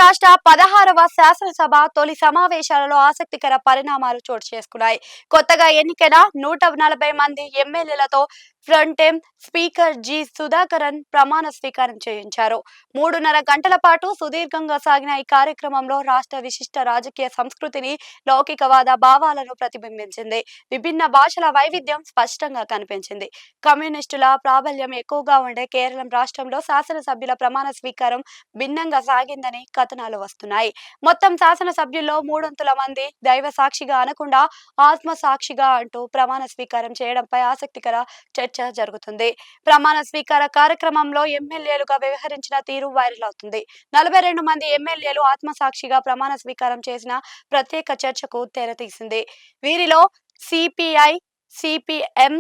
రాష్ట్ర 16వ శాసనసభ తొలి సమావేశాలలో ఆసక్తికర పరిణామాలు చోటు చేసుకున్నాయి. కొత్తగా ఎన్నికైన 140 మంది ఎమ్మెల్యేలతో ఫ్రంటెం స్పీకర్ జి సుధాకరన్ ప్రమాణ స్వీకారం చేయించారు. 3:30 గంటల పాటు సుదీర్ఘంగా సాగిన ఈ కార్యక్రమంలో రాష్ట్ర విశిష్ట రాజకీయ సంస్కృతిని, లౌకికవాద భావాలను ప్రతిబింబించింది. విభిన్న భాషల వైవిధ్యం స్పష్టంగా కనిపించింది. కమ్యూనిస్టుల ప్రాబల్యం ఎక్కువగా ఉండే కేరళం రాష్ట్రంలో శాసనసభ్యుల ప్రమాణ స్వీకారం భిన్నంగా సాగిందని కథనాలు వస్తున్నాయి. మొత్తం శాసనసభ్యుల్లో 3/4 మంది దైవ సాక్షిగా అనకుండా ఆత్మ సాక్షిగా అంటూ ప్రమాణ స్వీకారం చేయడంపై ఆసక్తికర చర్చ జరుగుతుంది. ప్రమాణ స్వీకార కార్యక్రమంలో ఎమ్మెల్యేలుగా వ్యవహరించిన తీరు వైరల్ అవుతుంది. 42 మంది ఎమ్మెల్యేలు ఆత్మసాక్షిగా ప్రమాణ స్వీకారం చేసిన ప్రత్యేక చర్చకు తెరతీసింది. వీరిలో సిపిఐ, సిపిఎం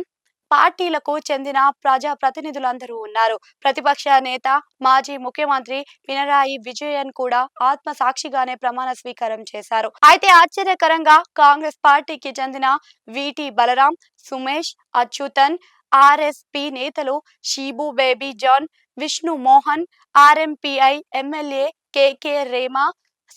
పార్టీలకు చెందిన ప్రజా ప్రతినిధులందరూ ఉన్నారు. ప్రతిపక్ష నేత మాజీ ముఖ్యమంత్రి పినరాయి విజయన్ కూడా ఆత్మ సాక్షిగానే ప్రమాణ స్వీకారం చేశారు. అయితే ఆశ్చర్యకరంగా కాంగ్రెస్ పార్టీకి చెందిన విటి బలరాం, సుమేష్ అచ్యుతన్, ఆర్ఎస్పి నేతలు Shibu Baby John, Vishnu Mohan, RMPI MLA KK Rema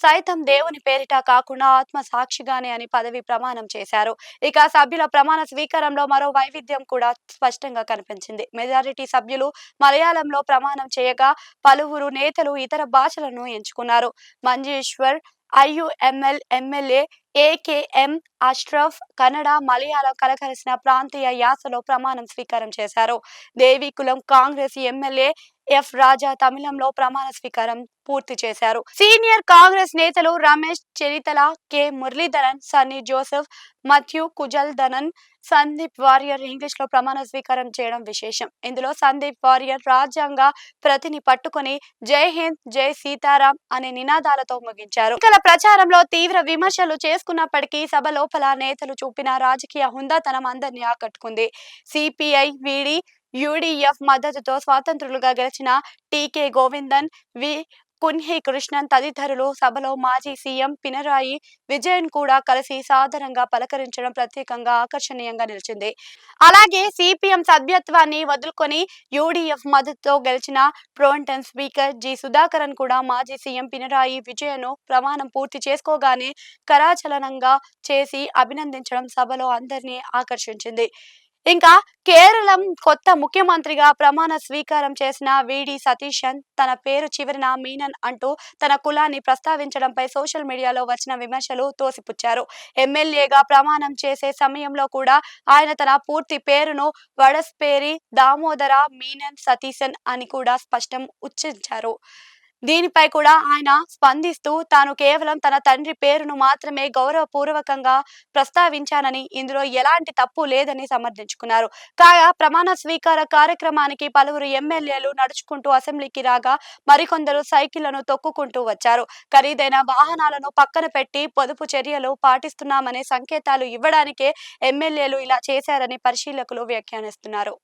సైతం దేవుని పేరిట కాకుండా ఆత్మ సాక్షిగానే అని పదవి ప్రమాణం చేశారు. ఇక సభ్యుల ప్రమాణ స్వీకారంలో మరో వైవిధ్యం కూడా స్పష్టంగా కనిపించింది. మెజారిటీ సభ్యులు మలయాళంలో ప్రమాణం చేయగా పలువురు నేతలు ఇతర భాషలను ఎంచుకున్నారు. Manjeshwar IUML MLA AKM Ashraf Kannada, Malayalam కలగలిసిన ప్రాంతీయ యాసలో ప్రమాణం స్వీకారం చేశారు. దేవికులం కాంగ్రెస్ ఎమ్మెల్యే ఎఫ్ రాజా తమిళంలో ప్రమాణ స్వీకారం పూర్తి చేశారు. సీనియర్ కాంగ్రెస్ నేతలు రమేష్ చెరితల, కె మురళీధరన్, సన్నీ జోసెఫ్, మథ్యూ కుజల్దనన్, సందీప్ వారియర్ ఇంగ్లీష్ లో ప్రమాణ స్వీకారం చేయడం విశేషం. ఇందులో సందీప్ వారియర్ రాజ్యాంగ ప్రతిని పట్టుకుని జై హింద్, జై సీతారాం అనే నినాదాలతో ముగించారు. ఎన్నికల ప్రచారంలో తీవ్ర విమర్శలు చేసుకున్నప్పటికీ సభ లోపల నేతలు చూపిన రాజకీయ హుందాతనం అందరినీ ఆకట్టుకుంది. సిపిఐ వీడి యుడిఎఫ్ మద్దతుతో స్వతంత్రులుగా గెలిచిన టికే గోవిందన్, వి కున్హి కృష్ణన్ తదితరులు సభలో మాజీ సీఎం పినరాయి విజయన్ కూడా కలిసి సాదరంగా పలకరించడం ప్రత్యేకంగా ఆకర్షణీయంగా నిలిచింది. అలాగే సిపిఎం సభ్యత్వాన్ని వదులుకొని యుడిఎఫ్ మద్దతుతో గెలిచిన ప్రోటెం స్పీకర్ జి సుధాకరన్ కూడా మాజీ సీఎం పినరాయి విజయన్ ప్రమాణం పూర్తి చేసుకోగానే కరాచలనంగా చేసి అభినందించడం సభలో అందరినీ ఆకర్షించింది. ఇంకా కేరళం కొత్త ముఖ్యమంత్రిగా ప్రమాణ స్వీకారం చేసిన విడి సతీశన్ తన పేరు చివరిన మీనన్ అంటూ తన కులాన్ని ప్రస్తావించడంపై సోషల్ మీడియాలో వచ్చిన విమర్శలు తోసిపుచ్చారు. ఎమ్మెల్యేగా ప్రమాణం చేసే సమయంలో కూడా ఆయన తన పూర్తి పేరును వడస్పేరి దామోదర మీనన్ సతీశన్ అని కూడా స్పష్టం ఉచ్చరించారు. దీనిపై కూడా ఆయన స్పందిస్తూ తాను కేవలం తన తండ్రి పేరును మాత్రమే గౌరవపూర్వకంగా ప్రస్తావించానని, ఇందులో ఎలాంటి తప్పు లేదని సమర్థించుకున్నారు. కాగా ప్రమాణ స్వీకార కార్యక్రమానికి పలువురు ఎమ్మెల్యేలు నడుచుకుంటూ అసెంబ్లీకి రాగా మరికొందరు సైకిళ్లను తొక్కుకుంటూ వచ్చారు. ఖరీదైన వాహనాలను పక్కన పెట్టి పొదుపు చర్యలు పాటిస్తున్నామనే సంకేతాలు ఇవ్వడానికే ఎమ్మెల్యేలు ఇలా చేశారని పరిశీలకులు వ్యాఖ్యానిస్తున్నారు.